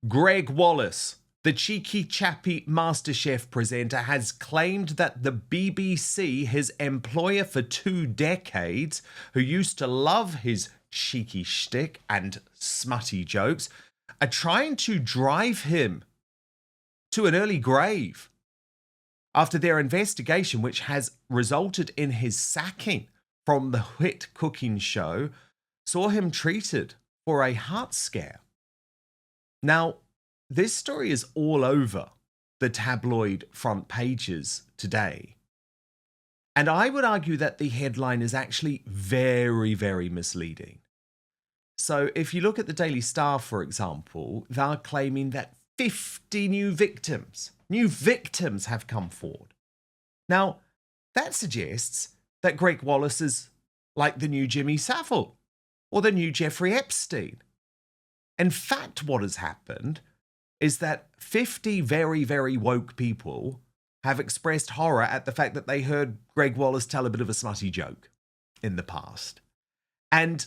Gregg Wallace, the cheeky chappy Masterchef presenter, has claimed that the BBC, his employer for 2 decades, who used to love his cheeky shtick and smutty jokes, are trying to drive him to an early grave after their investigation, which has resulted in his sacking from the hit cooking show, saw him treated for a heart scare. Now, this story is all over the tabloid front pages today. And I would argue that the headline is actually very, very misleading. So if you look at the Daily Star, for example, they're claiming that 50 new victims have come forward. Now, that suggests that Gregg Wallace is like the new Jimmy Savile or the new Jeffrey Epstein. In fact, what has happened is that 50 very, very woke people have expressed horror at the fact that they heard Gregg Wallace tell a bit of a smutty joke in the past. And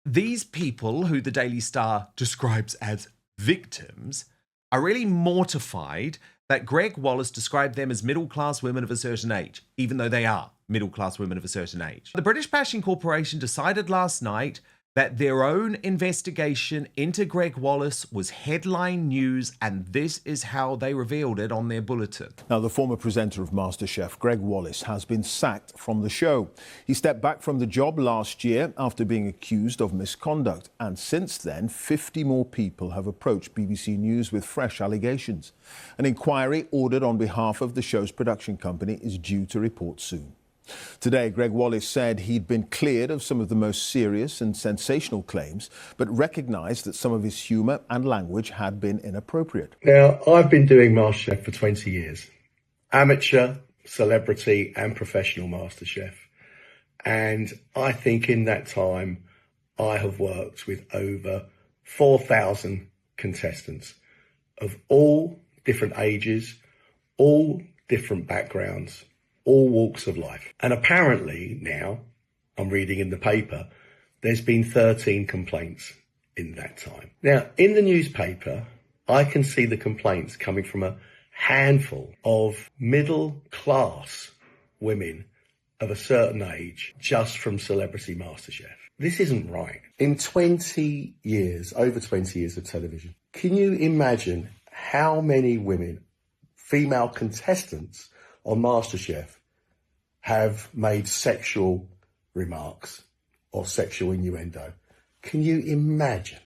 these people, who the Daily Star describes as victims, are really mortified that Gregg Wallace described them as middle-class women of a certain age, even though they are middle-class women of a certain age. The British Bashing Corporation decided last night that their own investigation into Gregg Wallace was headline news, and this is how they revealed it on their bulletin. Now, the former presenter of Masterchef, Gregg Wallace, has been sacked from the show. He stepped back from the job last year after being accused of misconduct, and since then, 50 more people have approached BBC News with fresh allegations. An inquiry ordered on behalf of the show's production company is due to report soon. Today, Gregg Wallace said he'd been cleared of some of the most serious and sensational claims, but recognised that some of his humour and language had been inappropriate. Now, I've been doing Masterchef for 20 years. Amateur, celebrity and professional Masterchef. And I think in that time, I have worked with over 4,000 contestants of all different ages, all different backgrounds, all walks of life. And apparently now, I'm reading in the paper, there's been 13 complaints in that time. Now, in the newspaper, I can see the complaints coming from a handful of middle-class women of a certain age just from Celebrity Masterchef. This isn't right. In 20 years, over 20 years of television, can you imagine how many women, female contestants on Masterchef, have made sexual remarks or sexual innuendo? Can you imagine?